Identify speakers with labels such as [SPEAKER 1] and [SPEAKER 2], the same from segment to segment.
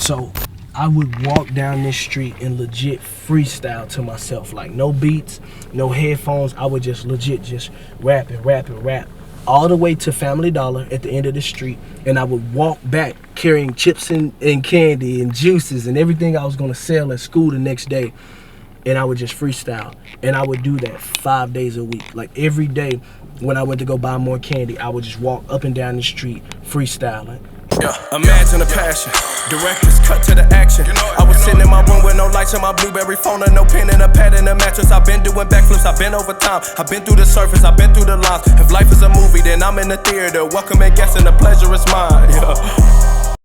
[SPEAKER 1] So I would walk down this street and legit freestyle to myself, like no beats, no headphones. I would just legit just rap all the way to Family Dollar at the end of the street, and I would walk back carrying chips and candy and juices and everything I was gonna sell at school the next day, and I would just freestyle. And I would do that 5 days a week. Like every day when I went to go buy more candy, I would just walk up and down the street freestyling.
[SPEAKER 2] Yeah, imagine the passion, directors cut to the action. I was sitting in my room with no lights on my Blueberry phone and no pen and a pad and a mattress. I've been doing backflips, I've been over time, I've been through the surface, I've been through the lines. If life is a movie, then I'm in the theater, welcoming guests and the pleasure is mine. Yeah.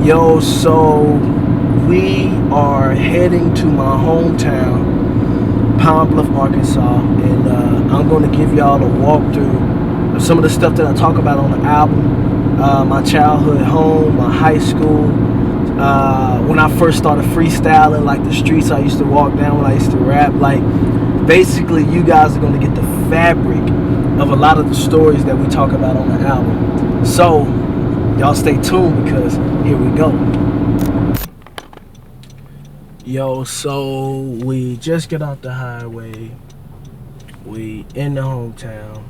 [SPEAKER 1] Yo, so we are heading to my hometown, Pine Bluff, Arkansas, and I'm going to give y'all a walkthrough of some of the stuff that I talk about on the album. My childhood home, my high school, when I first started freestyling, like the streets I used to walk down when I used to rap. Like basically you guys are going to get the fabric of a lot of the stories that we talk about on the album. So y'all stay tuned because here we go. Yo, so we just get off the highway, we in the hometown.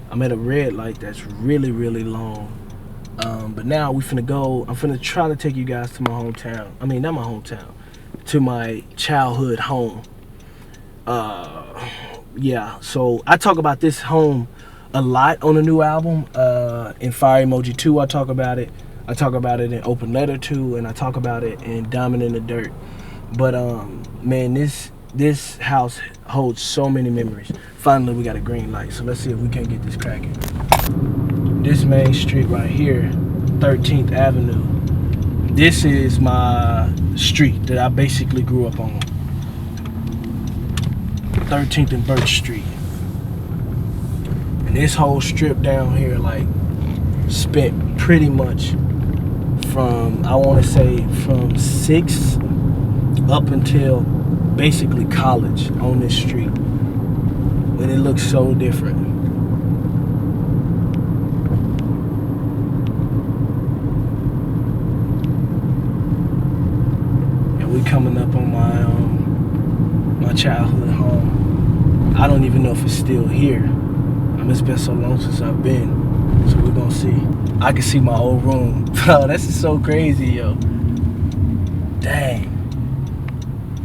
[SPEAKER 1] I'm at a red light that's really long. But now I'm finna try to take you guys to my hometown. I mean, not my hometown, to my childhood home. Yeah, so I talk about this home a lot on the new album. In Fire Emoji 2, I talk about it. I talk about it in Open Letter 2, and I talk about it in Diamond in the Dirt. But man, this house holds so many memories. Finally, we got a green light, so let's see if we can get this cracking. This main street right here, 13th Avenue, this is my street that I basically grew up on. 13th and Birch Street. And this whole strip down here, like, spent pretty much from, I want to say, from 6 up until basically college on this street. And it looks so different. We coming up on my childhood home. I don't even know if it's still here. It's been so long since I've been, so we're gonna see. I can see my old room. Bro, this is so crazy, yo. Dang.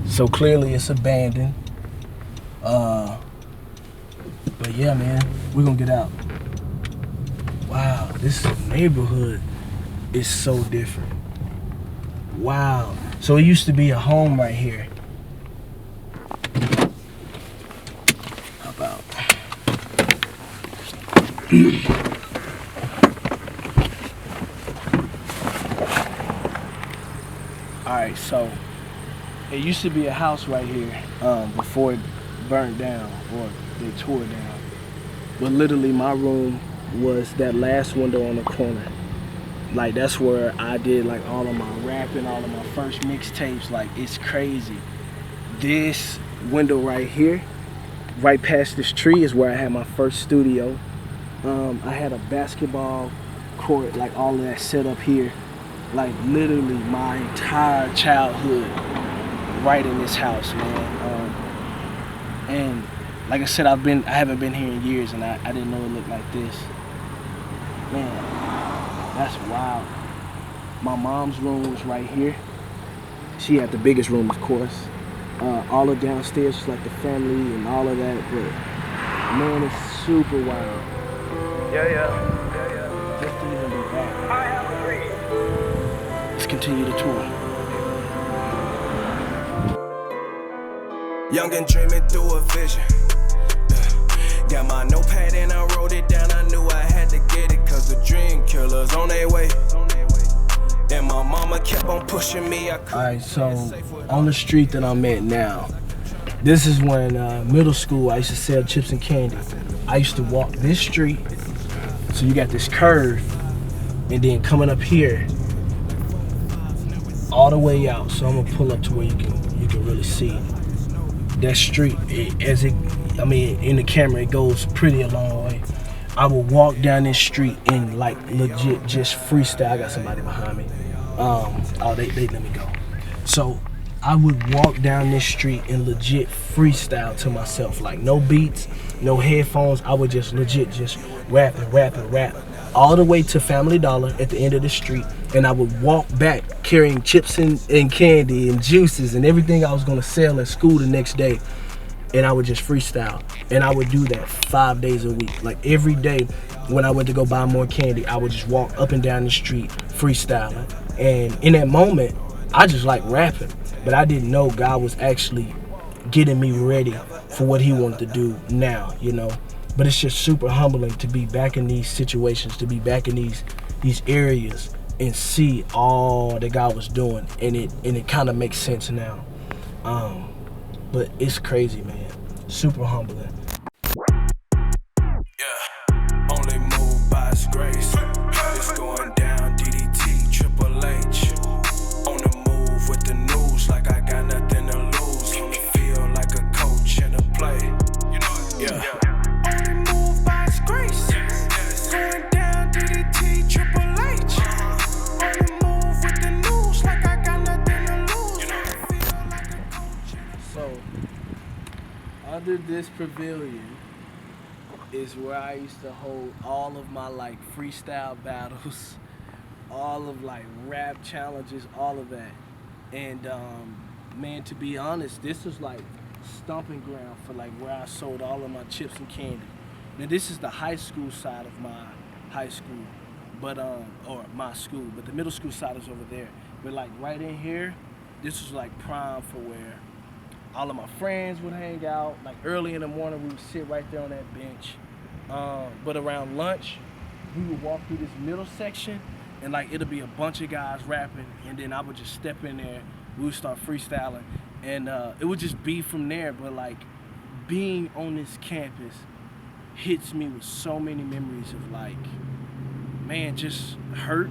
[SPEAKER 1] So clearly it's abandoned. But yeah, man, we're gonna get out. Wow, this neighborhood is so different. Wow. So it used to be a home right here. How about? Alright, so it used to be a house right here before it burned down or they tore it down. But literally my room was that last window on the corner. Like that's where I did like all of my rapping, all of my first mixtapes. Like it's crazy. This window right here, right past this tree, is where I had my first studio. I had a basketball court, like all of that set up here. Like literally my entire childhood right in this house, man. And like I said, I haven't been here in years, and I didn't know it looked like this. Man. That's wild. My mom's room was right here. She had the biggest room, of course. All of downstairs was like the family and all of that, but man, it's super wild.
[SPEAKER 2] Yeah.
[SPEAKER 1] Just to even be back. I have agreed. Let's continue the tour.
[SPEAKER 2] Young and dreaming through a vision. Got my notepad and I wrote it down. I knew I had to get it, cause the dream killers on their way. And my mama kept on pushing me.
[SPEAKER 1] Alright, so on the street that I'm at now, this is when middle school I used to sell chips and candy. I used to walk this street, so you got this curve, and then coming up here all the way out. So I'm gonna pull up to where you can really see that street. In the camera it goes pretty a long way. I will walk down this street and like legit just freestyle. I got somebody behind me. They let me go. So I would walk down this street and legit freestyle to myself, like no beats, no headphones. I would just legit just rap all the way to Family Dollar at the end of the street, and I would walk back carrying chips and candy and juices and everything I was gonna sell at school the next day, and I would just freestyle. And I would do that 5 days a week. Like every day when I went to go buy more candy, I would just walk up and down the street freestyling. And in that moment, I just like rapping, but I didn't know God was actually getting me ready for what he wanted to do now, you know. But it's just super humbling to be back in these situations, to be back in these areas and see all that God was doing, and it kind of makes sense now. But it's crazy, man. Super humbling.
[SPEAKER 2] Yeah, only move by His grace. It's going down, DDT, Triple H. On the move with the news, like I got nothing to lose. On the field, like a coach in a play. You know, yeah. Only move by His grace. Going down, DDT, Triple H. On the move with the news, like I got nothing to lose. On the field, like a coach.
[SPEAKER 1] So, under this pavilion is where I used to hold all of my like freestyle battles, all of like rap challenges, all of that. And man, to be honest, this was like stomping ground for like where I sold all of my chips and candy. Now this is the high school side of my high school, but or my school, but the middle school side is over there. But like right in here, this was like prime for where all of my friends would hang out. Like early in the morning, we would sit right there on that bench. But around lunch, we would walk through this middle section, and like it'll be a bunch of guys rapping, and then I would just step in there. We would start freestyling, and it would just be from there. But like being on this campus hits me with so many memories of like, man, just hurt.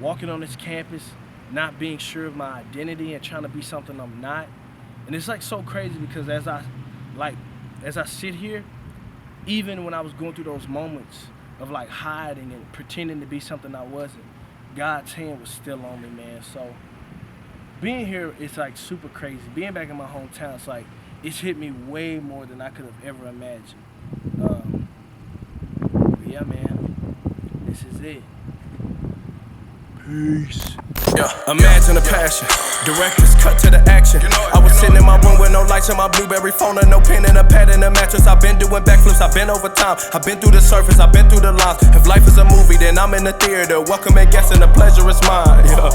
[SPEAKER 1] Walking on this campus, not being sure of my identity and trying to be something I'm not. And it's like so crazy because as I sit here, even when I was going through those moments of like hiding and pretending to be something I wasn't, God's hand was still on me, man. So being here, it's like super crazy. Being back in my hometown, it's like, it's hit me way more than I could have ever imagined. But yeah, man, this is it. Peace.
[SPEAKER 2] Yeah, imagine the passion. Directors cut to the action. I was sitting in my room with no lights on my Blueberry phone and no pen and a pad and a mattress. I've been doing backflips, I've been over time. I've been through the surface, I've been through the lines. If life is a movie, then I'm in the theater. Welcome and guests and the pleasure is mine. Yeah.